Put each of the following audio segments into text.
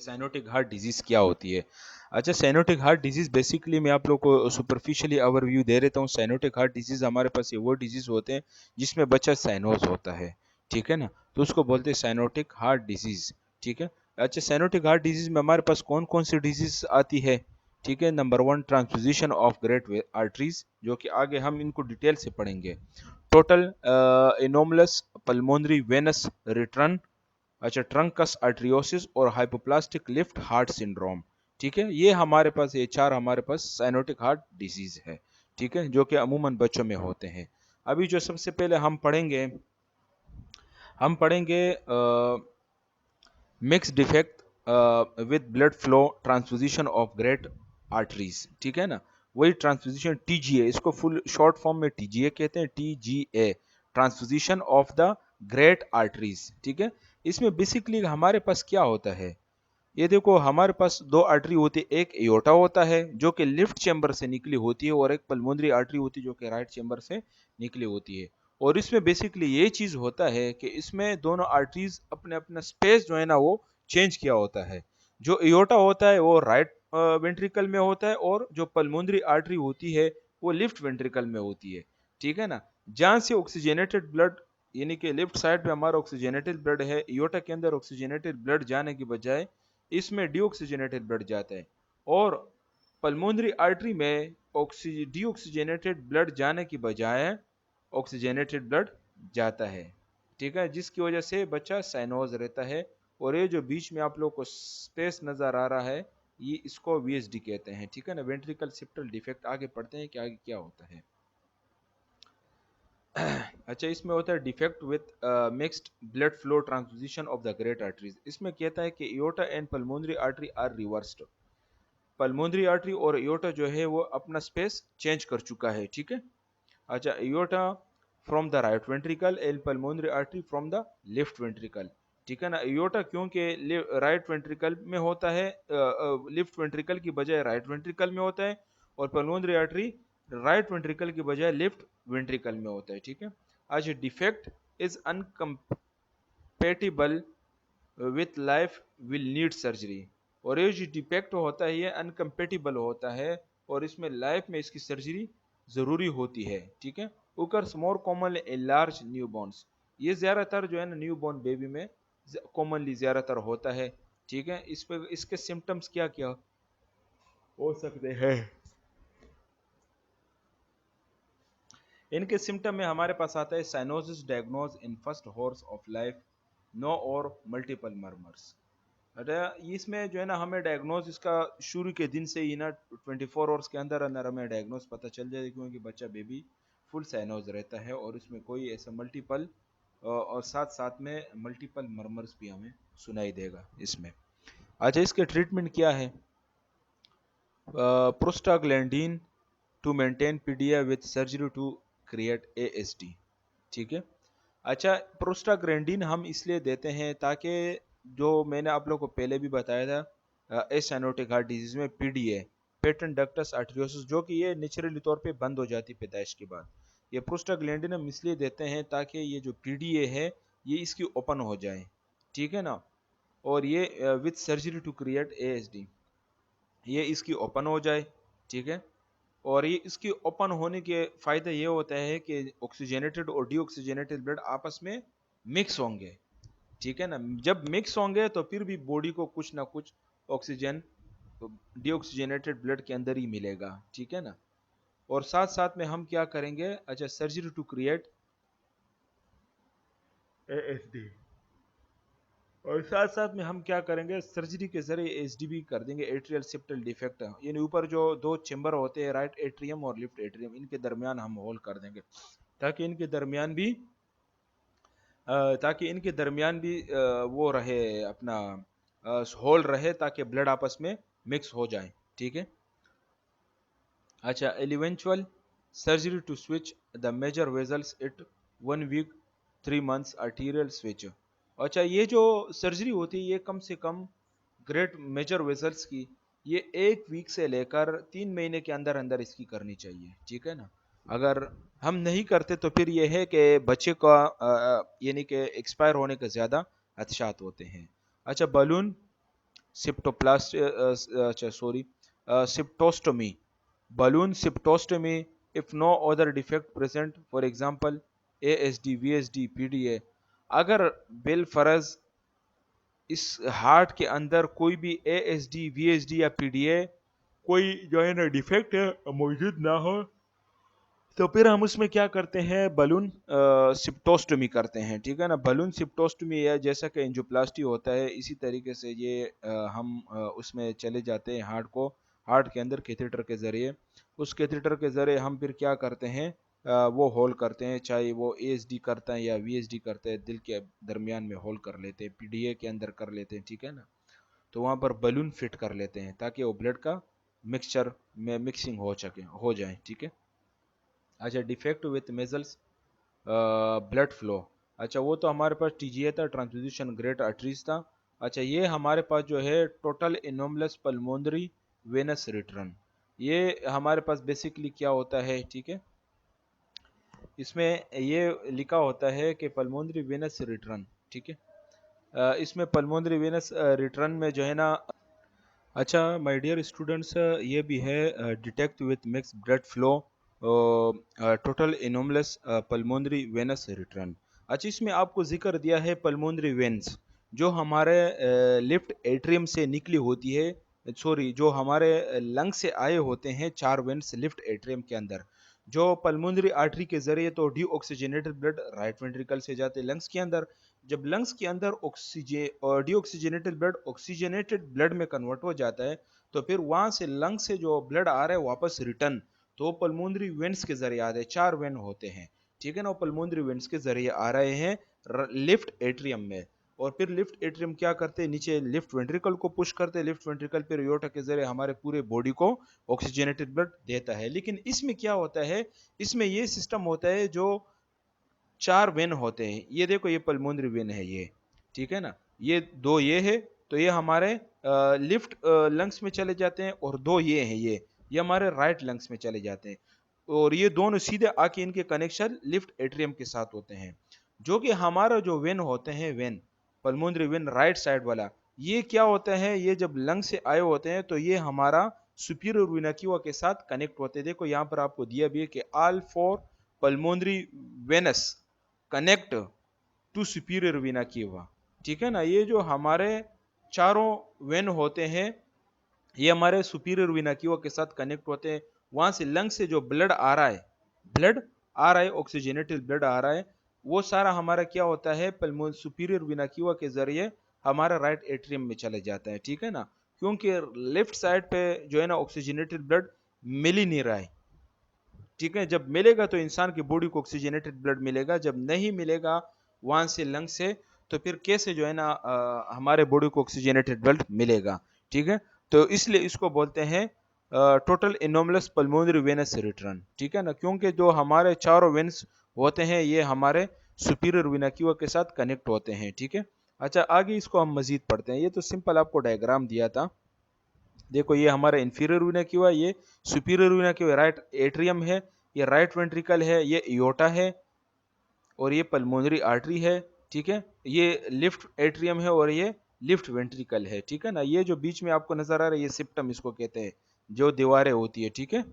Cyanotic heart disease क्या होती है? अच्छा, साइनोटिक हार्ट डिजीज़ बेसिकली मैं आप लोग को सुपरफिशियली ओवरव्यू दे देता हूँ। साइनोटिक हार्ट डिजीज़ हमारे पास ये वो डिजीज़ होते हैं जिसमें बच्चा साइनोज़ होता है, ठीक है ना? तो उसको बोलते हैं साइनोटिक हार्ट डिजीज़, ठीक है? अच्छा, साइनोटिक हार्ट डिजीज़ में हमारे पास कौन-कौन सी डिजीज़ आती है? ठीक है, number 1 transposition of great way arteries, जो कि आगे हम इनको डिटेल से पढ़ेंगे। Total anomalous pulmonary venous return, अच्छा ट्रंकस आर्टरियोसिस और हाइपोप्लास्टिक लिफ्ट हार्ट सिंड्रोम, ठीक है? ये हमारे पास ये चार हमारे पास साइनोटिक हार्ट डिजीज है, ठीक है, जो कि अमूमन बच्चों में होते हैं। अभी जो सबसे पहले हम पढ़ेंगे mix defect with blood flow transposition of great arteries, ठीक है ना? वही ट्रांसपोजिशन टीजीए, इसको फुल शॉर्ट फॉर्म में टीजीए कहते हैं, TGA, transposition of the great arteries, ठीक है? इसमें बेसिकली हमारे पास क्या होता है, ये देखो हमारे पास दो आर्टरी होती है, एक एयोटा होता है जो कि लेफ्ट चेंबर से निकली होती है और एक पल्मोनरी आर्टरी होती है जो कि राइट चेंबर से निकली होती है। और इसमें बेसिकली ये चीज होता है कि इसमें दोनों आर्टरीज अपने अपना स्पेस जो है ना वो चेंज किया होता है। जो एयोटा होता है वो राइट वेंट्रिकल में होता है और जो पल्मोनरी आर्टरी होती है वो लेफ्ट वेंट्रिकल में होती है, ठीक है ना? जहां से ऑक्सीजनेटेड ब्लड, यानी कि लेफ्ट साइड में हमारा ऑक्सीजनेटेड ब्लड है, एयोटा के अंदर ऑक्सीजनेटेड ब्लड जाने की बजाय इसमें डीऑक्सीजनेटेड ब्लड जाता है, और पल्मोनरी आर्टरी में डीऑक्सीजनेटेड ब्लड जाने की बजाय ऑक्सीजनेटेड ब्लड जाता है, ठीक है, जिसकी वजह से बच्चा साइनोज रहता है। और ये जो बीच में आप लोग को स्पेस नजर आ रहा है, ये इसको वीएसडी कहते हैं, ठीक है ना? Ventricle septal defect. आगे पढ़ते हैं कि आगे क्या होता है। अच्छा, इसमें होता है defect with mixed blood flow transposition of the great arteries. इसमें कहता है कि aorta and pulmonary artery are reversed. Pulmonary artery और एयोटा जो है वो अपना स्पेस चेंज कर चुका है, ठीक है? अच्छा, aorta from the right ventricle and pulmonary artery from the left ventricle, ठीक है ना? एयोटा क्योंकि राइट वेंट्रिकल में होता है, लेफ्ट वेंट्रिकल की बजाय राइट वेंट्रिकल में होता है, और पल्मोनरी आर्टरी राइट वेंट्रिकल की बजाय लेफ्ट वेंट्रिकल में होता है, ठीक है? आज defect is incompatible with life will need surgery. और ये जो डिफेक्ट होता है ये अनकम्पेटिबल होता है और इसमें लाइफ में इसकी सर्जरी जरूरी होती है, ठीक है? Occurs more common in large new borns, ये ज्यादातर जो है ना न्यू बॉर्न बेबी में कॉमनली ज्यादातर होता है, ठीक है? इस पे इसके सिम्टम्स क्या क्या हो सकते हैं? इनके सिम्टम में हमारे पास आता है cyanosis diagnose in first hours of life, no और मल्टीपल मर्मर्स। अरे, इसमें जो है ना हमें डायग्नोज इसका शुरू के दिन से ही ना 24 आवर्स के अंदर अंदर हमें डायग्नोज पता चल जाए, क्योंकि बच्चा बेबी फुल साइनोज रहता है और इसमें कोई ऐसा मल्टीपल और साथ साथ में मल्टीपल मर्मर्स भी हमें सुनाई देगा इसमें। अच्छा, इसके ट्रीटमेंट क्या है? Prostaglandin to maintain PDA with surgery to create ASD, ठीक है? अच्छा, प्रोस्टाग्लैंडीन हम इसलिए देते हैं ताकि, जो मैंने आप लोग को पहले भी बताया था, एसाइनोटिक हार्ट डिजीज में पीडीए, पेटेंट डक्टस आर्टरियोसिस, जो कि ये नेचुरली तौर पे बंद हो जाती है पैदाइश के बाद। ये प्रोस्टाग्लैंडीन हम इसलिए देते हैं ताकि ये जो पीडीए है ये इसकी ओपन हो जाए, ठीक है ना? और ये with surgery to create ASD, ये इसकी ओपन हो जाए, ठीक है? और ये इसकी ओपन होने के फायदा ये होता है कि ऑक्सीजनेटेड और डीऑक्सीजनेटेड ब्लड आपस में मिक्स होंगे, ठीक है ना? जब मिक्स होंगे तो फिर भी बॉडी को कुछ ना कुछ ऑक्सीजन डीऑक्सीजनेटेड ब्लड के अंदर ही मिलेगा, ठीक है ना? और साथ साथ में हम क्या करेंगे? अच्छा, सर्जरी टू क्रिएट एएसडी, और साथ साथ में हम क्या करेंगे? सर्जरी के जरिए एचडी भी कर देंगे, एट्रियल सेप्टल डिफेक्ट, यानी ऊपर जो दो चेंबर होते हैं, राइट एट्रियम और लेफ्ट एट्रियम, इनके दरमियान हम होल कर देंगे, ताकि इनके दरमियान भी वो रहे अपना होल रहे, ताकि ब्लड आपस में मिक्स हो जाए, ठीक है? अच्छा, eventual surgery to switch the major vessels at 1 week 3 months arterial switch. अच्छा, ये जो सर्जरी होती है ये कम से कम ग्रेट मेजर वेजल्स की, ये 1 वीक से लेकर 3 महीने के अंदर अंदर इसकी करनी चाहिए, ठीक है ना? अगर हम नहीं करते तो फिर ये है कि बच्चे का यानी कि एक्सपायर होने के ज़्यादा खदशात होते हैं। अच्छा, बलून सिप्टोप्लास्ट अच्छा sorry सिप्टोस्टोमी, balloon septostomy if no other defect present, for example ASD, VSD, PDA। अगर बिल फरज इस हार्ट के अंदर कोई भी ASD, VSD या PDA कोई जो है ना डिफेक्ट है मौजूद ना हो, तो फिर हम उसमें क्या करते हैं, बलून सिप्टोस्टोमी करते हैं। ठीक है ना, बलून सिप्टोस्टोमी या जैसा कि एंजियोप्लास्टी होता है इसी तरीके से ये हम उसमें चले जाते हैं हार्ट के अंदर कैथेटर के ज़रिए। उस कैथेटर के ज़रिए हम फिर क्या करते हैं, वो होल करते हैं, चाहे वो ASD करता है या VSD करता है, दिल के दरमियान में होल कर लेते हैं, PDA के अंदर कर लेते हैं। ठीक है ना, तो वहाँ पर बलून फिट कर लेते हैं ताकि वो ब्लड का मिक्सचर में मिक्सिंग हो जाए। ठीक है। अच्छा, defect with measles blood flow. अच्छा, वो तो हमारे पास TGA था, ट्रांसफ्यूजन ग्रेट आर्टरीज था। अच्छा, ये हमारे पास जो है total anomalous pulmonary venous return, ये हमारे पास बेसिकली क्या होता है। ठीक है, इसमें ये लिखा होता है कि पल्मोनरी वेनस रिटर्न। ठीक है, इसमें पल्मोनरी वेनस रिटर्न में जो है ना, अच्छा माय डियर स्टूडेंट्स, ये भी है detect with mix blood flow total anomalous pulmonary venous return. अच्छा, इसमें आपको जिक्र दिया है पल्मोनरी वेन्स जो हमारे लेफ्ट एट्रियम से निकली होती है, सॉरी जो हमारे लंग से आए होते हैं, चार वेन्स लेफ्ट एट्रियम के अंदर, जो पल्मोनरी आर्टरी के जरिए तो डीऑक्सीजनेटेड ब्लड राइट वेंट्रिकल से जाते हैं लंग्स के अंदर। जब लंग्स के अंदर ऑक्सीजन और डीऑक्सीजनेटेड ब्लड ऑक्सीजनेटेड ब्लड में कन्वर्ट हो जाता है, तो फिर वहां से लंग से जो ब्लड आ रहा है वापस रिटर्न, तो पल्मोनरी वेंस के जरिए आ रहे हैं, चार वेन होते हैं। ठीक है ना, वो पल्मोनरी वेंस के जरिए आ रहे हैं लेफ्ट एट्रियम में, और फिर लिफ्ट एट्रियम क्या करते हैं, नीचे लिफ्ट वेंट्रिकल को पुश करते हैं, लिफ्ट वेंट्रिकल फिर एयोर्टा के जरिए हमारे पूरे बॉडी को ऑक्सीजनेटेड ब्लड देता है। लेकिन इसमें क्या होता है, इसमें ये सिस्टम होता है जो चार वेन होते हैं, ये देखो ये पल्मोनरी वेन है ये। ठीक है ना, ये दो ये है, तो ये हमारे लिफ्ट लंग्स में चले जाते हैं, और दो ये हैं ये हमारे राइट लंग्स में चले जाते हैं, और ये दोनों सीधे आके इनके कनेक्शन लिफ्ट एट्रियम के साथ होते हैं। जो कि हमारा जो वेन होते हैं, when pulmonary vein right side वाला, ये क्या होता है, ये जब लंग से आए होते हैं तो ये हमारा सुपीरियर वेना क्वा के साथ कनेक्ट होते हैं। देखो यहाँ पर आपको दिया भी है कि all four pulmonary veins connect to superior vena cava. ठीक है ना, ये जो हमारे चारों वेन होते हैं ये हमारे सुपीरियर वेना केवा के साथ कनेक्ट होते हैं। वहां से लंग से जो ब्लड आ रहा है, ब्लड आ रहा है, ऑक्सीजनेटेड ब्लड आ रहा है, वो सारा हमारा क्या होता है, पल्मोन सुपीरियर वेना केवा के जरिए हमारा राइट एट्रियम में चले जाता है। ठीक है ना, क्योंकि लेफ्ट साइड पे जो है ना ऑक्सीजनेटेड ब्लड मिल ही नहीं रहा है। ठीक है, जब मिलेगा तो इंसान की बॉडी को ऑक्सीजनेटेड ब्लड मिलेगा, जब नहीं मिलेगा वहां से लंग से, तो फिर कैसे जो है ना हमारे बॉडी को ऑक्सीजनेटेड ब्लड मिलेगा। ठीक है, तो इसलिए इसको बोलते हैं total anomalous pulmonary venous return. ठीक है ना, क्योंकि जो हमारे चारों वेन्स होते हैं ये हमारे सुपीरियर वेना क्वा के साथ कनेक्ट होते हैं। ठीक है, अच्छा आगे इसको हम मजीद पढ़ते हैं। ये तो सिंपल आपको डायग्राम दिया था। देखो ये हमारा इंफीरियर वेना क्वा, ये सुपीरियर वेना क्वा, राइट एट्रियम है, ये राइट वेंट्रिकल है, ये इयोटा है, और ये पल्मोनरी आर्टरी है। ठीक है, ये लिफ्ट एट्रियम है, और ये लिफ्ट वेंट्रिकल है। ठीक है ना, ये जो बीच में आपको नजर आ रहा है ये सिप्टम इसको कहते हैं, जो दीवारें होती है। ठीक है,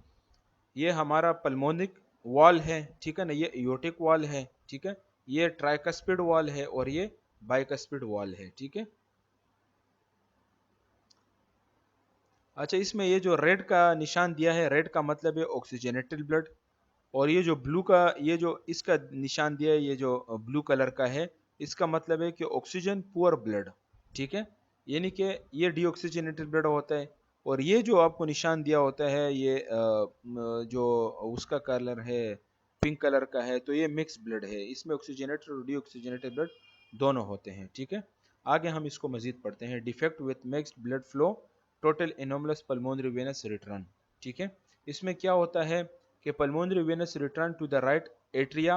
ये हमारा पल्मोनिक वॉल है। ठीक है ना, ये इयोटिक वॉल है। ठीक है, ये ट्राइकस्पिड वॉल है, और ये बाइकस्पिड वॉल है। ठीक है, अच्छा इसमें ये जो रेड का निशान दिया है, रेड का मतलब है ऑक्सीजनेटेड ब्लड, और ये जो ब्लू का, ये जो इसका निशान दिया है, ये जो ब्लू कलर का है, इसका मतलब है कि ऑक्सीजन पुअर ब्लड। ठीक है, यानी कि ये डीऑक्सीजनेटेड ब्लड होता है। और ये जो आपको निशान दिया होता है, ये जो उसका कलर है पिंक कलर का है, तो ये मिक्स ब्लड है, इसमें ऑक्सीजनेटेड और डीऑक्सीजनेटेड ब्लड दोनों होते हैं। ठीक है, आगे हम इसको मजीद पढ़ते हैं। Defect with mixed blood flow total anomalous pulmonary venous return. ठीक है, इसमें क्या होता है कि pulmonary venous return to the right atria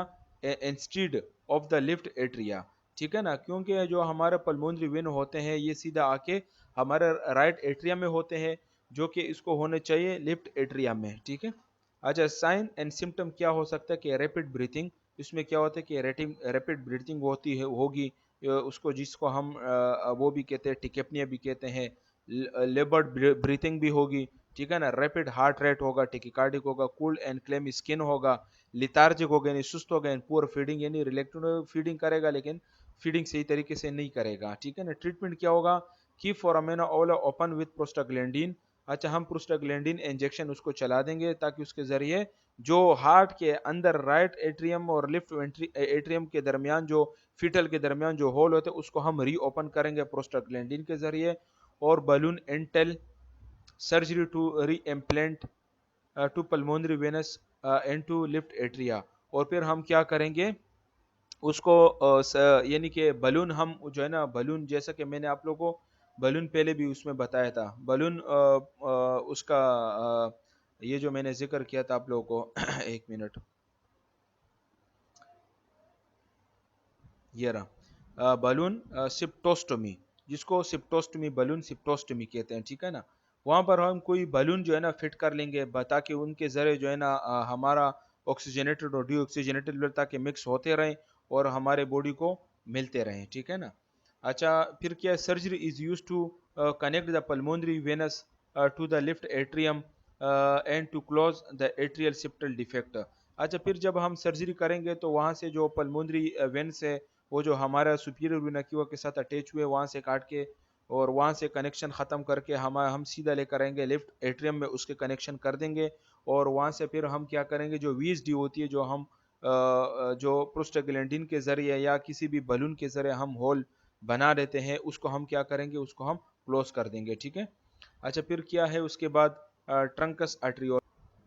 instead of the left atria। ठीक है ना, क्योंकि जो हमारे पल्मोनरी वेन होते हैं ये सीधा आके हमारे राइट एट्रिया में होते हैं, जो कि इसको होने चाहिए लेफ्ट एट्रिया में। ठीक है, अच्छा साइन एंड सिम्टम क्या हो सकता है कि रैपिड ब्रीथिंग, इसमें क्या होता है कि रैपिड ब्रीथिंग होती है होगी, उसको जिसको हम वो भी कहते हैं टिकेपनिया भी कहते हैं, लेबर्ड ब्रीथिंग भी होगी, ठीक है ना, रैपिड हार्ट रेट होगा, टेकिकार्डिक होगा, कूल्ड एंड क्लेमी स्किन होगा, लिथार्जिक हो गए यानी सुस्त हो गए, पुअर फीडिंग यानी रिलेक्टेड फीडिंग करेगा लेकिन फीडिंग सही तरीके से नहीं करेगा, ठीक है ना। ट्रीटमेंट क्या होगा, की फोरामेना ओला ओपन विथ प्रोस्टाग्लैंडिन। अच्छा, हम प्रोस्टाग्लैंडिन इंजेक्शन उसको चला देंगे ताकि उसके जरिए जो हार्ट के अंदर राइट एट्रियम और लेफ्ट एट्रियम के दरमियान जो फीटल के दरमियान जो होल होते हैं उसको हम री ओपन करेंगे प्रोस्टाग्लैंडिन के जरिए। और बलून एंटेल surgery to reimplant to pulmonary veins and to left atria. और फिर हम क्या करेंगे उसको यानी कि बलून हम जो है ना, बलून जैसा कि मैंने आप लोगों को बलून पहले भी उसमें बताया था, बलून उसका ये जो मैंने जिक्र किया था आप लोगों को एक मिनट, ये रहा बलून सिप्टोस्टोमी, जिसको सिप्टोस्टोमी बलून सिप्टोस्टोमी कहते हैं, ठीक है ना। वहाँ पर हम कोई बलून जो है ना फिट कर लेंगे ताकि उनके जरिए जो है ना हमारा ऑक्सीजनेटेड और डीऑक्सीजनेटेड ब्लड ताकि मिक्स होते रहें और हमारे बॉडी को मिलते रहें, ठीक है ना। अच्छा, फिर क्या, surgery is use to connect the pulmonary venous to the left atrium and to close the atrial septal defect. अच्छा, फिर जब हम सर्जरी करेंगे तो वहाँ से जो पल्मोनरी वेन्स है वो जो हमारा सुपीरियर वेना क्यूआ के साथ अटैच हुए वहाँ से काट के और वहाँ से कनेक्शन ख़त्म करके हम सीधा लेकर आएंगे लेफ्ट एट्रियम में, उसके कनेक्शन कर देंगे। और वहाँ से फिर हम क्या करेंगे, जो वीएसडी होती है जो हम जो प्रोस्टाग्लैंडिन के ज़रिए या किसी भी बलून के ज़रिए हम होल बना देते हैं उसको हम क्या करेंगे, उसको हम क्लोज कर देंगे, ठीक है। अच्छा, फिर क्या है उसके बाद ट्रंकस आर्टरियोल।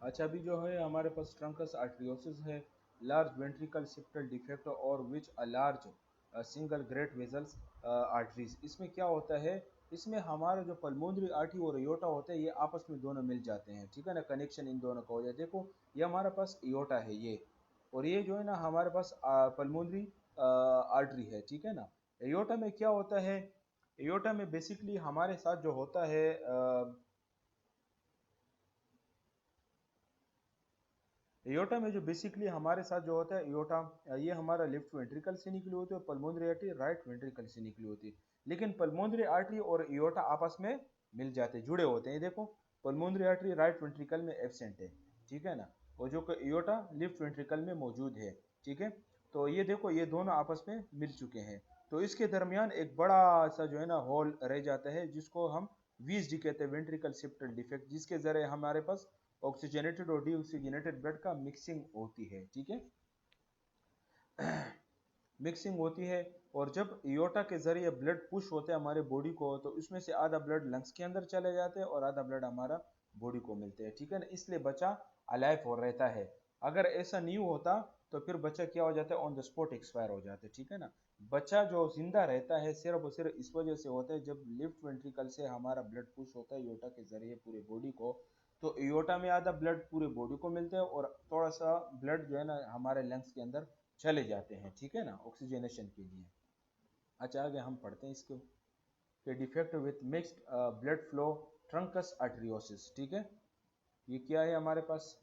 अच्छा, अभी जो है हमारे पास ट्रंकस आर्टरियोसिस है, लार्ज वेंट्रिकल सिप्टल डिफेक्ट और which a large single great vessels arteries. इसमें क्या होता है, इसमें हमारा जो पल्मोनरी आर्टरी और एयोटा होता है ये आपस में दोनों मिल जाते हैं, ठीक है ना, कनेक्शन इन दोनों का हो जाए। देखो ये हमारे पास एयोटा है ये, और ये जो है ना हमारे पास पल्मोनरी आर्टरी है, ठीक है ना। एयोटा में क्या होता है, एयोटा में बेसिकली हमारे साथ जो होता है एयोटा में जो बेसिकली हमारे साथ जो होता है एयोटा, ये हमारा लेफ्ट वेंट्रिकल से निकली होती है और पल्मोनरी आर्टरी राइट वेंट्रिकल से निकली होती है। लेकिन पल्मोनरी आर्टरी और एयोटा आपस में मिल जाते हैं, जुड़े होते हैं। देखो पल्मोनरी आर्टरी राइट वेंट्रिकल में एब्सेंट है, ठीक है ना, और जो कि एयोटा लेफ्ट वेंट्रिकल में मौजूद है, ठीक है। तो ये देखो ये दोनों आपस में मिल चुके हैं, तो इसके दरमियान एक बड़ा सा जो है ना होल रह जाता है जिसको हम वीएसडी कहते हैं, वेंट्रिकल सिप्टल डिफेक्ट, जिसके जरिए हमारे पास ऑक्सीजनेटेड और डीऑक्सीजनेटेड ब्लड का मिक्सिंग होती है, ठीक है। मिक्सिंग होती है, और जब इयोटा के जरिए ब्लड पुश होते हैं हमारे बॉडी को तो उसमें से आधा ब्लड लंग्स के अंदर चले जाते हैं और आधा ब्लड हमारा बॉडी को मिलते हैं, ठीक है ना, इसलिए बच्चा अलाइव हो रहता है। अगर ऐसा नहीं होता तो फिर बच्चा क्या हो जाता है, ऑन द स्पॉट एक्सपायर हो जाता है, ठीक है ना। बच्चा जो जिंदा रहता है सिर्फ और सिर्फ इस वजह से होता है जब लेफ्ट वेंट्रिकल से हमारा ब्लड पुश होता है इयोटा के जरिए पूरे बॉडी को, तो इयोटा में आधा ब्लड पूरे बॉडी को मिलता है और थोड़ा सा ब्लड जो है ना हमारे लंग्स के अंदर चले जाते हैं, ठीक है ना, ऑक्सीजनेशन के लिए। अच्छा, आगे हम पढ़ते हैं इसको कि defect with mixed blood flow trunks आर्टरियोसिस, ठीक है। ये क्या है हमारे पास,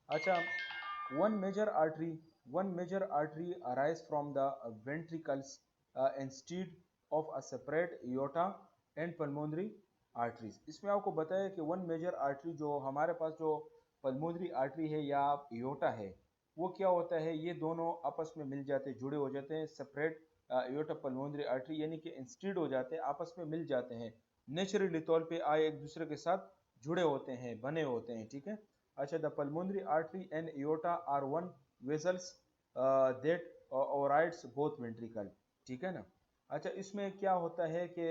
अच्छा, one major artery one major artery arise from the ventricles instead of a separate aorta and pulmonary arteries। इसमें आपको बताया कि वन मेजर आर्टरी जो हमारे पास जो पल्मोनरी आर्टरी है या एयोटा है वो क्या होता है, ये दोनों आपस में मिल जाते हैं, जुड़े हो जाते हैं, सेपरेट एयोटा पल्मोनरी आर्टरी यानी कि इंस्टीड हो जाते हैं, आपस में मिल जाते हैं, नेचुरली तौर पे आए एक दूसरे के साथ जुड़े होते हैं, बने होते हैं, ठीक है। अच्छा, the pulmonary artery and aorta are one vessels that overrides both ventricle, ठीक है ना। अच्छा, इसमें क्या होता है कि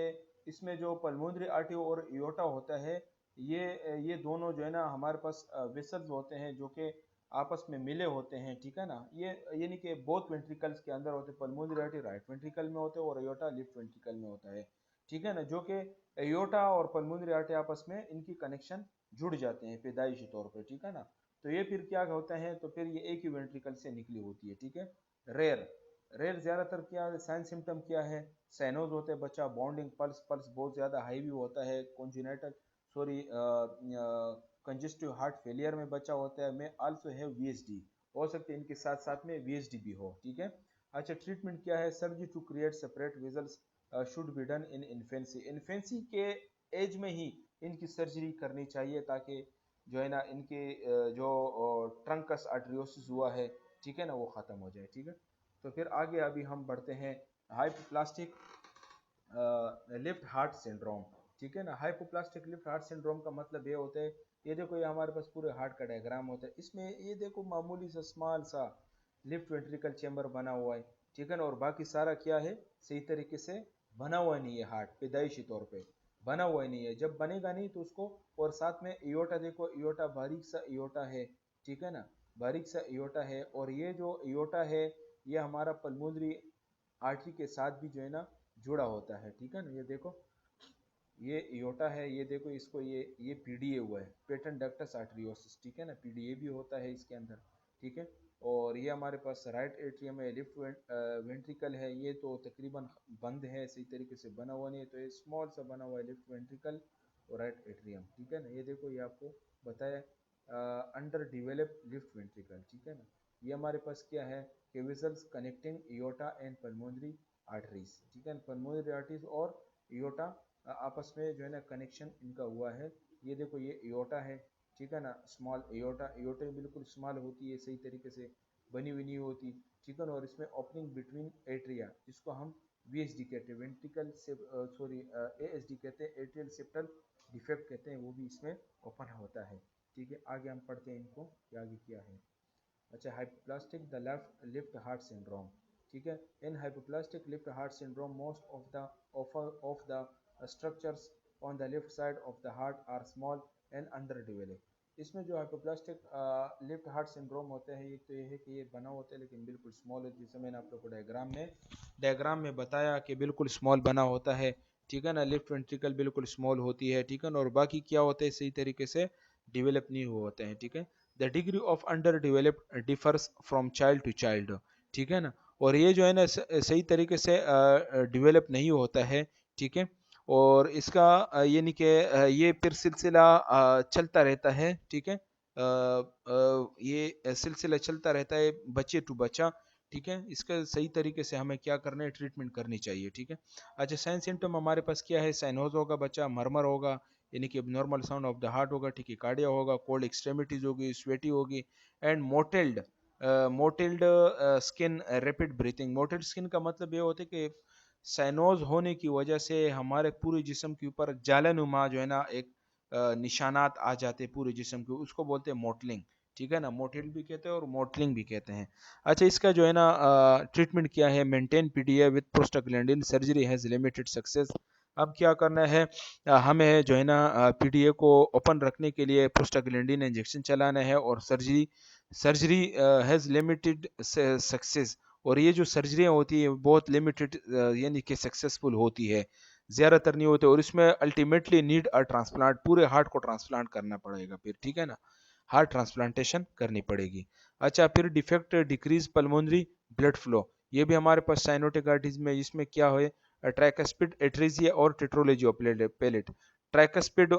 इसमें जो पल्मोनरी आर्टरी और एयोटा होता है ये दोनों जो है ना हमारे पास वेसल्स होते हैं जो कि आपस में मिले होते हैं, ठीक है ना। ये यानी कि बोथ वेंट्रिकल्स के अंदर होते हैं, पल्मोनरी आर्टरी राइट वेंट्रिकल में होते हैं और एयोटा लेफ्ट वेंट्रिकल में होता है, ठीक है ना, जो कि एयोटा और पल्मोनरी आर्टरी आपस में इनकी कनेक्शन जुड़ जाते हैं पैदाइशी तौर पर, ठीक है ना। तो ये फिर क्या होता है, तो फिर ये एक ही वेंट्रिकल से निकली होती है, ठीक है। रेयर रेयर ज्यादातर क्या है, साइन सिम्टम क्या है, साइनोज होते हैं, बच्चा बॉन्डिंग पल्स पल्स बहुत ज्यादा हाई भी होता है, कॉन्जिनेटल सॉरी कंजेस्टिव हार्ट फेलियर में बच्चा होता है, में आल्सो हैव वीएसडी, हो सकते हैं इनके साथ साथ में वीएसडी भी हो, ठीक है। अच्छा, ट्रीटमेंट क्या है? Surgery to create separate vessels should be done in infancy. Infancy के एज में ही इनकी सर्जरी करनी चाहिए, ताकि जो है ना इनके जो ट्रंकस आर्टरियोसिस हुआ है, ठीक है ना, वो ख़त्म हो जाए। ठीक है, तो फिर आगे अभी हम बढ़ते हैं हाइपोप्लास्टिक लिफ्ट हार्ट सिंड्रोम। ठीक है ना, हाइपोप्लास्टिक लिफ्ट हार्ट सिंड्रोम का मतलब ये होता है, ये देखो ये हमारे पास पूरे हार्ट का डायग्राम होता है, इसमें ये देखो मामूली सा स्मॉल सा लिफ्ट वेंट्रिकल चेम्बर बना हुआ है। ठीक है ना, और बाकी सारा क्या है, सही तरीके से बना हुआ नहीं है, हार्ट पैदाइशी तौर पे बना हुआ ही नहीं है। जब बनेगा नहीं तो उसको, और साथ में इयोटा देखो, इयोटा बारीक सा इयोटा है। ठीक है ना, बारीक सा इयोटा है, और ये जो इयोटा है ये हमारा पल्मोनरी आर्टरी के साथ भी जो है ना जुड़ा होता है। ठीक है ना, ये देखो ये इयोटा है, ये देखो इसको, ये पीडीए हुआ है, पेटेंट डक्टस आर्टरियोसिस। ठीक है ना, पीडीए भी होता है इसके अंदर। ठीक है, और ये हमारे पास राइट एट्रियम है, लिफ्ट वेंट्रिकल है, ये तो तकरीबन बंद है, सही तरीके से बना हुआ नहीं है, तो ये स्मॉल सा बना हुआ है लिफ्ट वेंट्रिकल और राइट एट्रियम। ठीक है ना, ये देखो ये आपको बताया अंडर डिवेलप लिफ्ट वेंट्रिकल। ठीक है ना, ये हमारे पास क्या है कि vessels connecting aorta and pulmonary arteries. ठीक है ना, पल्मोनरी आर्टरीज और इयोटा आपस में जो है ना कनेक्शन इनका हुआ है। ये देखो ये इयोटा है। ठीक है ना, स्मॉल इयोटा, इयोटा बिल्कुल स्मॉल होती है, सही तरीके से बनी हुई नहीं होती। ठीक है ना, और इसमें ओपनिंग बिटवीन एट्रिया, जिसको हम वीएसडी कहते हैं, वेंट्रिकल से सॉरी एएसडी कहते हैं, एट्रियल सेप्टल डिफेक्ट कहते हैं, वो भी इसमें ओपन होता है। ठीक है, आगे हम पढ़ते हैं इनको कि आगे क्या है। अच्छा, hypoplastic the left lift heart syndrome. ठीक है, in hypoplastic lift heart syndrome most of the structures on the left side of the heart are small and underdeveloped। इसमें जो हाइपोप्लास्टिक लिफ्ट हार्ट सिंड्रोम होता है, ये तो ये है कि ये बना होता है लेकिन बिल्कुल स्मॉल होती है, जैसे मैंने आप लोग को डायग्राम में बताया कि बिल्कुल स्मॉल बना होता है। ठीक है ना, लिफ्ट वेंट्रिकल बिल्कुल स्मॉल होती है। ठीक है ना, और बाकी क्या होता है, सही तरीके से डिवेलप नहीं हुए होते हैं। ठीक है, the degree of under develop differs from child to child. ठीक है ना, और ये जो है ना सही तरीके से डिवेलप नहीं होता है। ठीक है, और इसका यानी कि ये फिर सिलसिला चलता रहता है। ठीक है, ये सिलसिला चलता रहता है बच्चे टू बच्चा। ठीक है, इसका सही तरीके से हमें क्या करना है, ट्रीटमेंट करनी चाहिए। ठीक है, अच्छा, साइन सिम्टम हमारे पास क्या है, साइनोज होगा बच्चा, मरमर होगा यानी कि normal sound of the heart होगा, ठीक है, कार्डिया होगा, कोल्ड एक्सट्रीमिटीज होगी, स्वेटी होगी, and mottled skin, rapid breathing. Mottled skin का मतलब ये होता है कि साइनोज होने की वजह से हमारे पूरे जिस्म के ऊपर जालनुमा जो है ना एक निशानात आ जाते हैं पूरे जिस्म के, उसको बोलते हैं मोटलिंग। ठीक है ना, मोटिल भी कहते हैं और मोटलिंग भी कहते हैं। अच्छा, इसका जो है ना ट्रीटमेंट क्या है, maintain PDA with prostaglandin, surgery has limited success. अब क्या करना है, हमें जो है ना पीडीए को ओपन रखने के लिए प्रोस्टाग्लैंडिन इंजेक्शन चलाना है, और सर्जरी हैज लिमिटेड सक्सेस। और ये जो सर्जरियाँ होती है बहुत लिमिटेड यानी कि सक्सेसफुल होती है, ज़्यादातर नहीं होते, और इसमें अल्टीमेटली नीड अ ट्रांसप्लांट, पूरे हार्ट को ट्रांसप्लांट करना पड़ेगा फिर। ठीक है ना, हार्ट ट्रांसप्लांटेशन करनी पड़ेगी। अच्छा, फिर defect decrease pulmonary blood flow, ये भी हमारे पास साइनोटिक आर्टरीज में, इसमें क्या हो, ट्राइकस्पिड एट्रीजिया और टेट्रोलेजियो पेलेट। ट्राइकस्पिड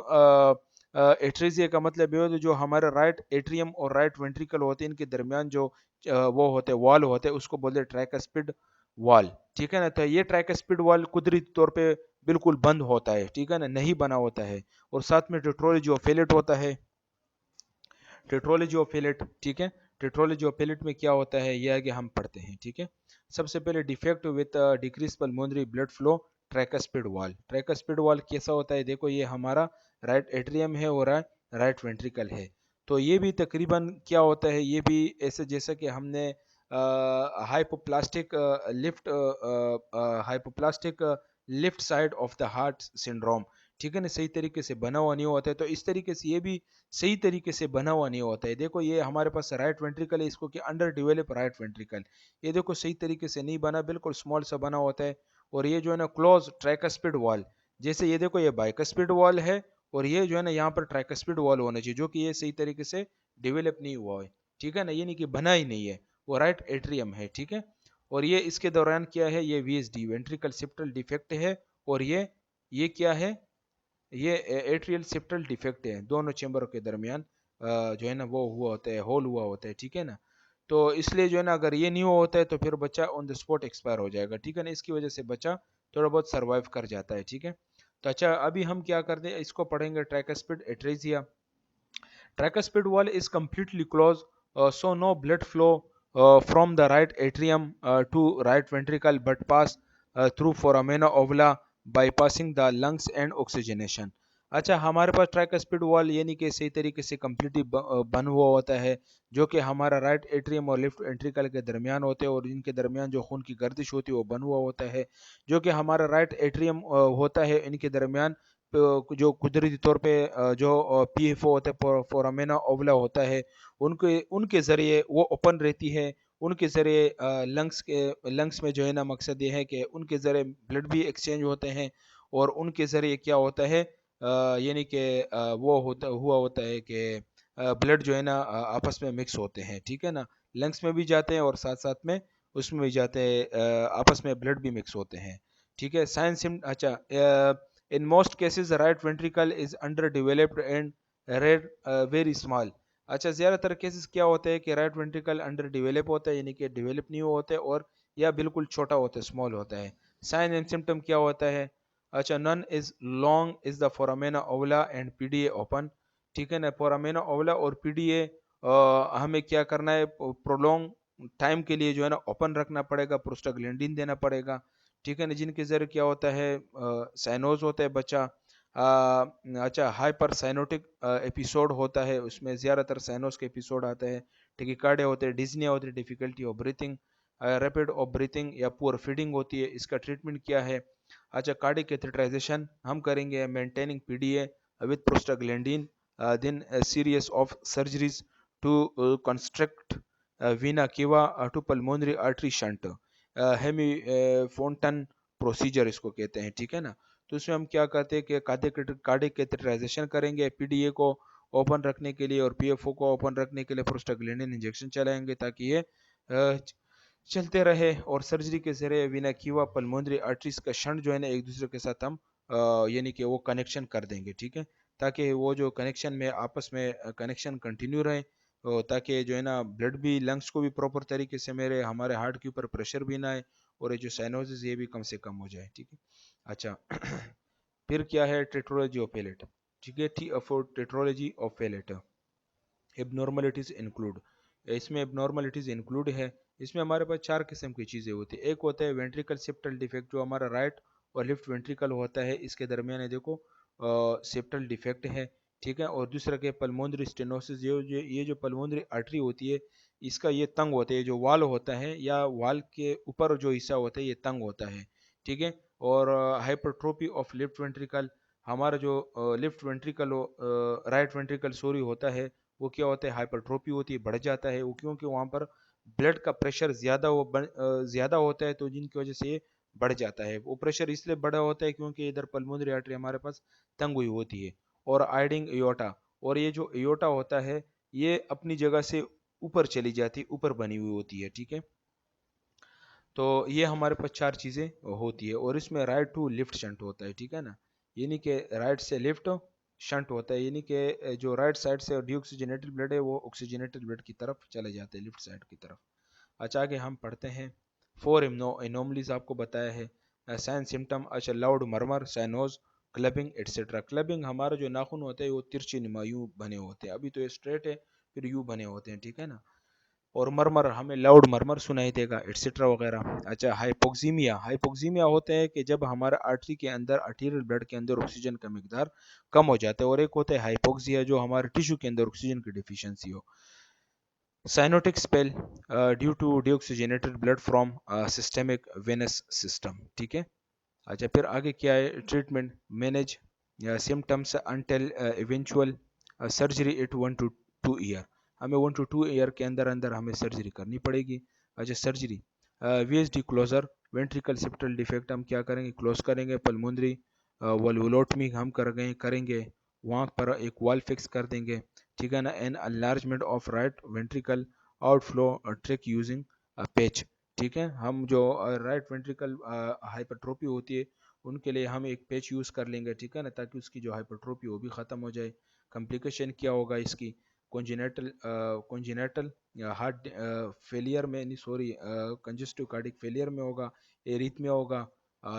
एट्रीजिया का मतलब ये होता है जो हमारे राइट एट्रियम और राइट वेंट्रिकल होते हैं, इनके दरमियान जो वो होते हैं वॉल होते हैं, उसको बोलते हैं ट्राइकस्पिड वॉल। ठीक है ना, तो ये ट्राइकस्पिड वॉल कुदरती तौर पे बिल्कुल बंद होता है। ठीक है ना, नहीं बना होता है, और साथ में टेट्रोलेजियो पेलेट होता है, टेट्रोलॉजी ऑफ पेलेट। ठीक है, टेट्रोलॉजी ऑफ पेलेट में क्या होता है, ये आगे हम पढ़ते हैं। ठीक है, सबसे पहले defect with decrease pulmonary blood flow, ट्रैकस्पिड wall. ट्रैकस्पिड wall कैसा होता है, देखो ये हमारा राइट एट्रियम है और राइट वेंट्रिकल है। तो ये भी तकरीबन क्या होता है, ये भी ऐसे जैसा कि हमने hypoplastic lift side of the heart syndrome. ठीक है ना, सही तरीके से बना हुआ नहीं होता है, तो इस तरीके से ये भी सही तरीके से बना हुआ नहीं होता है। देखो ये हमारे पास राइट वेंट्रिकल है, इसको कि अंडर डिवेलप राइट वेंट्रिकल, ये देखो सही तरीके से नहीं बना, बिल्कुल स्मॉल सा बना होता है। और ये जो है ना क्लोज ट्राइकस्पिड वॉल, जैसे ये देखो ये बाइकस्पिड वॉल है, और ये जो है ना यहाँ पर ट्राइकस्पिड वॉल होना चाहिए, जो कि ये सही तरीके से डिवेलप नहीं हुआ है। ठीक है ना, ये नहीं कि बना ही नहीं है, वो राइट एट्रियम है। ठीक है, और ये इसके दौरान क्या है, ये वीएसडी वेंट्रिकल सेप्टल डिफेक्ट है, और ये क्या है, ये एट्रियल सेप्टल डिफेक्ट है, दोनों चेम्बरों के दरमियान जो है ना वो हुआ होता है, होल हुआ होता है। ठीक है ना, तो इसलिए जो है ना अगर ये नहीं होता है तो फिर बच्चा ऑन द स्पॉट एक्सपायर हो जाएगा, ठीक है ना। इसकी वजह से बच्चा थोड़ा बहुत सर्वाइव कर जाता है, ठीक है। तो अच्छा अभी हम क्या करते हैं, इसको पढ़ेंगे tricuspid atresia. Tricuspid wall is completely closed, so no blood flow from the right atrium to right ventricle, but pass through foramina ovula, bypassing the lungs and oxygenation. अच्छा हमारे पास ट्राइकस्पिड वॉल यानी कि सही तरीके से कम्प्लीटली बन हुआ होता है, जो कि हमारा राइट एट्रियम और लेफ्ट वेंट्रिकल के दरमियान होते हैं, और इनके दरमियान जो खून की गर्दिश होती है वो बन हुआ होता है। जो कि हमारा राइट एट्रियम होता है, इनके दरमियान जो कुदरती तौर पे जो पीएफओ होता है, फोरामेना ओवला होता है, उनके उनके ज़रिए वो ओपन रहती है। उनके ज़रिए लंग्स में जो है ना मकसद ये है कि उनके ज़रिए ब्लड भी एक्सचेंज होते हैं, और उनके ज़रिए क्या होता है यानी कि वो होता हुआ होता है कि ब्लड जो है ना आपस में मिक्स होते हैं, ठीक है ना। लंग्स में भी जाते हैं और साथ साथ में उसमें भी जाते हैं, आपस में ब्लड भी मिक्स होते हैं, ठीक है। साइंस अच्छा in most cases the right ventricle is underdeveloped and red very small। अच्छा ज़्यादातर केसेस क्या होते हैं कि राइट वेंट्रिकल अंडर डिवेलप होता है, यानी कि डेवलप नहीं हुआ होता है, और या बिल्कुल छोटा होता है, स्मॉल होता है। साइन एंड सिम्टम क्या होता है, अच्छा none is long is the foramen ovale and PDA open, ठीक है ना। फोरामेना ओवला और पीडीए हमें क्या करना है, प्रोलॉन्ग टाइम के लिए जो है ना ओपन रखना पड़ेगा, प्रोस्टाग्लैंडिन देना पड़ेगा, ठीक है ना। जिनके ज़रिए क्या होता है साइनोज होता है बच्चा। अच्छा हाइपर साइनोटिक एपिसोड होता है, उसमें ज़्यादातर साइनोस के एपिसोड आते हैं, टिकिकार्डिया होते हैं, डिज्निया होती है, difficulty of breathing, rapid of breathing या पुअर फीडिंग होती है। इसका ट्रीटमेंट क्या है, अच्छा कार्डिक कैथेटराइजेशन हम करेंगे, maintaining PDA with prostaglandin, then series of surgeries to construct vena cava to pulmonary artery shunt, hemi Fontan procedure इसको कहते हैं, ठीक है ना। तो उसमें हम क्या करते हैं कि कार्डिक कैथेटराइजेशन करेंगे, पीडीए को ओपन रखने के लिए और पीएफओ को ओपन रखने के लिए प्रोस्टाग्लैंडिन इंजेक्शन चलाएंगे, ताकि ये चलते रहे, और सर्जरी के जरिए वीना कीवा पल्मोनरी आर्टरीज का शंट जो है ना एक दूसरे के साथ हम यानी कि वो कनेक्शन कर देंगे, ठीक है। ताकि वो जो कनेक्शन में आपस में कनेक्शन कंटिन्यू रहे, ताकि जो है ना ब्लड भी लंग्स को भी प्रॉपर तरीके से मेरे हमारे हार्ट के ऊपर प्रेशर भी ना आए, और ये जो साइनोसिस ये भी कम से कम हो जाए, ठीक है। अच्छा फिर क्या है टेट्रोलॉजी ऑफ पेलेट, ठीक है। टी अफोर्ड tetralogy of Fallot abnormalities include, इसमें एबनॉर्मलिटीज इंक्लूड है। इसमें हमारे पास चार किस्म की चीज़ें होती है। एक होता है वेंट्रिकल सेप्टल डिफेक्ट, जो हमारा राइट और लेफ्ट वेंट्रिकल होता है, इसके दरमियान है देखो सेप्टल डिफेक्ट है, ठीक है। और दूसरा के पल्मोनरी स्टेनोसिस, ये जो पल्मोनरी आर्टरी होती है, इसका ये तंग होता है, जो वाल होता है या वाल के ऊपर जो हिस्सा होता है ये तंग होता है, ठीक है। और हाइपरट्रोपी ऑफ लेफ्ट वेंट्रिकल, हमारा जो left ventricle right ventricle sorry होता है, वो क्या होता है हाइपरट्रोपी होती है, बढ़ जाता है वो, क्योंकि वहाँ पर ब्लड का प्रेशर ज़्यादा होता है, तो जिनकी वजह से ये बढ़ जाता है। वो प्रेशर इसलिए बढ़ा होता है क्योंकि इधर पल्मोनरी आर्टरी हमारे पास तंग हुई होती है। और आइडिंग एयोटा, और ये जो एयोटा होता है ये अपनी जगह से ऊपर चली जाती है, ऊपर बनी हुई होती है, ठीक है। तो ये हमारे पास चार चीज़ें होती है, और इसमें राइट टू लेफ्ट शंट होता है, ठीक है ना। यानी कि राइट से लेफ्ट शंट होता है, यानी कि जो राइट साइड से डीऑक्सीजनेटेड ब्लड है वो ऑक्सीजनेटेड ब्लड की तरफ चले जाते हैं, लेफ्ट साइड की तरफ। अच्छा आगे हम पढ़ते हैं। फोर एनोमलीज आपको बताया है। साइन सिम्टम, अच्छा लाउड मरमर, साइनोज, क्लबिंग एटसेट्रा। क्लबिंग हमारा जो नाखून होता है वो तिरछे नुमा यूं बने होते हैं, अभी तो ये स्ट्रेट है, फिर यू बने होते हैं, ठीक है ना। और मरमर हमें लाउड मरमर सुनाई देगा, एटसेट्रा वगैरह। अच्छा हाइपोक्सीमिया, हाइपोक्सीमिया होता है कि जब हमारा आर्टरी के अंदर आर्टीरियल ब्लड के अंदर ऑक्सीजन का मिकदार कम हो जाता है। और एक होता है हाइपोक्सिया, जो हमारे टिश्यू के अंदर ऑक्सीजन की डिफिशियंसी हो। Cyanotic spell due to deoxygenated blood from systemic venous system, ठीक है। अच्छा फिर आगे क्या है treatment, manage symptoms until eventual surgery at 1 to 2 year, हमें 1 to 2 ईयर के अंदर अंदर हमें सर्जरी करनी पड़ेगी। अच्छा surgery, VSD closure, ventricle septal defect हम क्या करेंगे, क्लोज करेंगे। पल्मोनरी वल्वुलोटमी हम करेंगे, वहाँ पर एक वाल फिक्स कर देंगे, ठीक है ना। An enlargement of right ventricle outflow tract using patch, ठीक है। हम जो राइट वेंट्रिकल हाइपरट्रोपी होती है उनके लिए हम एक पेच यूज़ कर लेंगे, ठीक है ना, ताकि उसकी जो हाइपरट्रोपी वो भी ख़त्म हो जाए। कॉम्प्लिकेशन क्या होगा इसकी, कॉन्जिनेटल हार्ट फेलियर में, नहीं सॉरी, कंजेस्टिव कार्डिक फेलियर में होगा, एरिथमिया होगा,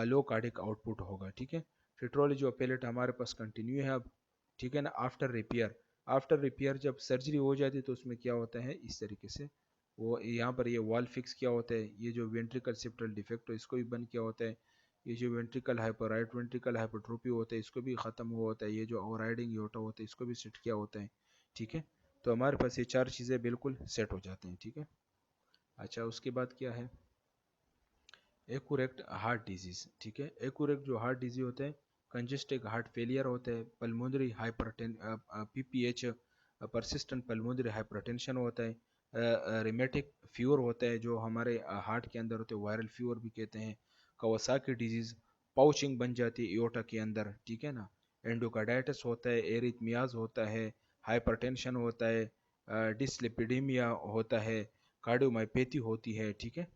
लो कार्डिक आउटपुट होगा। ठीक है, फिट्रोलॉजी ऑफ पेलेट हमारे पास कंटिन्यू है अब। ठीक है ना। आफ्टर रिपेयर जब सर्जरी हो जाती है तो उसमें क्या होता है, इस तरीके से वो यहाँ पर ये वॉल फिक्स किया होता है, ये जो वेंट्रिकल सेप्टल डिफेक्ट हो इसको भी बंद किया होता है, ये जो ventricle hyper right ventricle hypertrophy होता है इसको भी ख़त्म हुआ होता है, ये जो ओवरराइडिंग योटा होता है इसको भी सेट किया होता है। ठीक है, तो हमारे पास ये चार चीज़ें बिल्कुल सेट हो जाती हैं। ठीक है, अच्छा उसके बाद क्या है, एक्यूरेक्ट हार्ट डिजीज। ठीक है, एक्यूरेक्ट जो हार्ट डिजीज होते हैं, कंजेस्टिव हार्ट फेलियर होते हैं, pulmonary hypertension PPH persistent pulmonary hypertension होता है, रिमेटिक फीवर होता है जो हमारे हार्ट के अंदर होते हैं, वायरल फीवर भी कहते हैं, कवासाकी डिजीज, पाउचिंग बन जाती है एओर्टा के अंदर। ठीक है ना, एंडोकार्डाइटिस होता है, एरिथमियाज होता है, हाइपरटेंशन होता है, डिसलिपिडीमिया होता है, कार्डियोमायोपैथी होती है। ठीक है,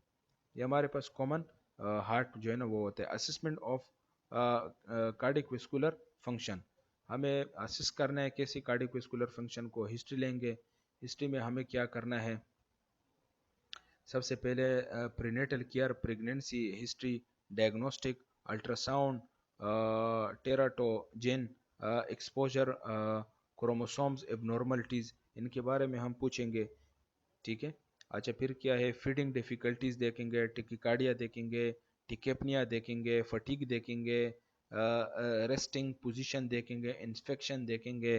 ये हमारे पास कॉमन हार्ट जो है ना वो होता है। Assessment of cardiac vascular function, हमें असिस करना है कैसे कार्डिक वेस्कुलर फंक्शन को, हिस्ट्री लेंगे। हिस्ट्री में हमें क्या करना है, सबसे पहले prenatal care, pregnancy history, diagnostic, ultrasound, teratogen exposure, chromosomes abnormalities, इनके बारे में हम पूछेंगे। ठीक है, अच्छा फिर क्या है, फीडिंग डिफ़िकल्टीज देखेंगे, टिकिकार्डिया देखेंगे, टिकेपनिया देखेंगे, फटीग देखेंगे, रेस्टिंग पोजीशन देखेंगे, इंस्पेक्शन देखेंगे,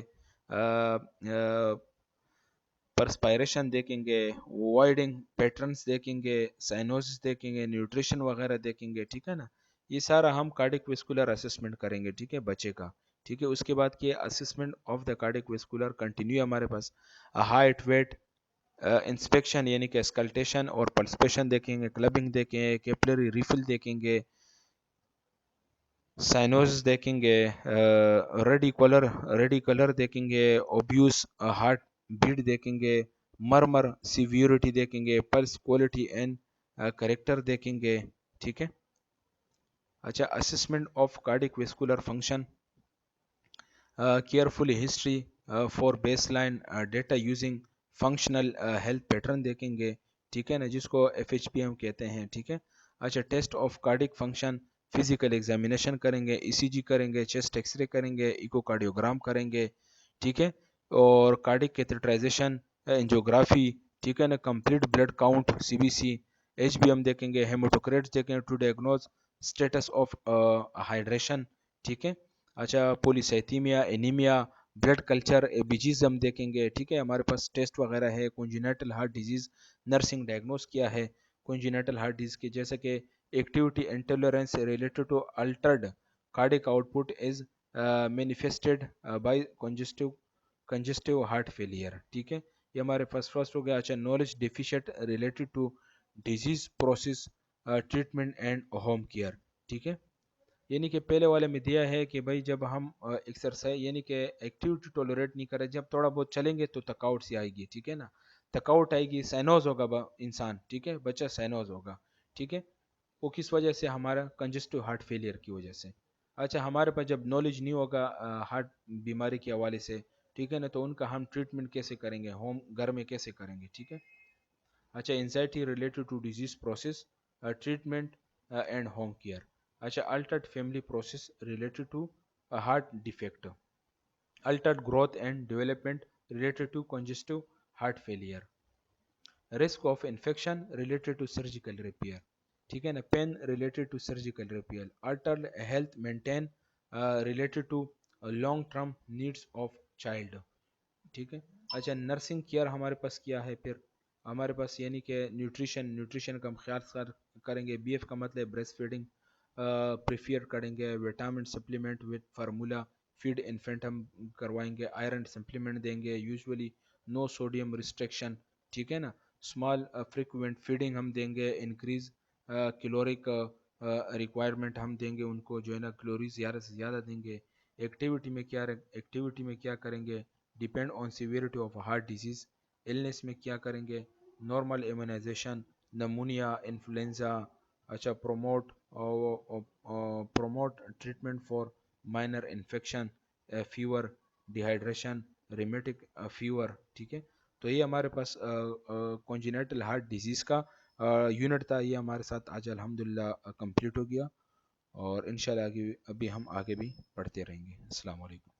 परस्पायरेशन देखेंगे, वॉइडिंग पैटर्न्स देखेंगे, साइनोसिस देखेंगे, न्यूट्रिशन वगैरह देखेंगे। ठीक है ना, ये सारा हम कार्डिक वेस्कुलर असेसमेंट करेंगे। ठीक है, बच्चे का। ठीक है, उसके बाद की assessment of the cardiac vascular continue हमारे पास, हाइट वेट इंस्पेक्शन यानी कि स्कल्टेशन और पल्सपेशन देखेंगे, क्लबिंग देखेंगे, कैपिलरी रिफिल देखेंगे, साइनोसिस देखेंगे, रेडी कलर देखेंगे, ओब्यूस हार्ट बीट देखेंगे, मरमर सीवियरिटी देखेंगे, पल्स क्वालिटी एंड करेक्टर देखेंगे। ठीक है, अच्छा assessment of cardiac vascular function, carefully history for baseline data using functional health pattern देखेंगे। ठीक है ना, जिसको FHP हम कहते हैं। ठीक है, अच्छा test of cardiac function, physical examination करेंगे, ECG करेंगे, चेस्ट एक्सरे करेंगे, इकोकार्डियोग्राम करेंगे। ठीक है, और कार्डिक कैथेटराइजेशन, एंजियोग्राफी। ठीक है ना, complete blood count CBC, HBM देखेंगे, हेमोटोक्रेट्स देखेंगे to diagnose status of hydration. ठीक है, अच्छा पोलिसाइथीमिया, एनीमिया, ब्लड कल्चर, एबिजिज्म देखेंगे। ठीक है, हमारे पास टेस्ट वगैरह है। Congenital heart disease nursing diagnose किया है कॉन्जिनेटल हार्ट डिजीज के, जैसे कि activity intolerance related to altered cardiac output is manifested by congestive heart failure. ठीक है, ये हमारे पास फर्स्ट हो गया। अच्छा knowledge deficient related to disease process, treatment and home care. ठीक है, यानी कि पहले वाले में दिया है कि भाई जब हम एक्सरसाइज यानी कि एक्टिविटी टॉलरेट नहीं करें, जब थोड़ा बहुत चलेंगे तो थकावट सी आएगी। ठीक है ना, थकावट आएगी, साइनोज होगा इंसान। ठीक है, बच्चा साइनोज होगा। ठीक है, वो किस वजह से, हमारा कंजेस्टिव हार्ट फेलियर की वजह से। अच्छा हमारे पास जब नॉलेज नहीं होगा हार्ट बीमारी के हवाले से, ठीक है ना, तो उनका हम ट्रीटमेंट कैसे करेंगे, होम घर में कैसे करेंगे। ठीक है, अच्छा anxiety related to disease process, treatment and home care. अच्छा altered family process related to heart defect, altered growth and development related to congestive heart failure, risk of infection related to surgical repair. ठीक है ना, pain related to surgical repair, altered health maintain related to long term needs of child. ठीक है, अच्छा nursing care हमारे पास क्या है फिर, हमारे पास यानी कि न्यूट्रिशन का हम ख्याल करेंगे। BF का मतलब ब्रेस्ट फीडिंग प्रिफेयर करेंगे, vitamin supplement with formula feed infant हम करवाएंगे, आयरन सप्लीमेंट देंगे, यूजुअली नो सोडियम रिस्ट्रिक्शन। ठीक है ना, स्मॉल फ्रिक्वेंट फीडिंग हम देंगे, इंक्रीज कैलोरिक रिक्वायरमेंट हम देंगे उनको, जो है ना कैलोरीज ज़्यादा से ज़्यादा देंगे। एक्टिविटी में क्या करेंगे, depend on severity of heart disease. Illness में क्या करेंगे, नॉर्मल इम्यूनाइजेशन, नमूनिया, इन्फ्लुएंजा। अच्छा promote treatment for minor infection, fever, dehydration, rheumatic fever, ठीक है। तो ये हमारे पास कॉन्जेनिटल हार्ट डिजीज़ का यूनिट था, ये हमारे साथ आज अल्हम्दुलिल्लाह कंप्लीट हो गया, और इंशाल्लाह आगे अभी हम आगे भी पढ़ते रहेंगे। अस्सलाम वालेकुम।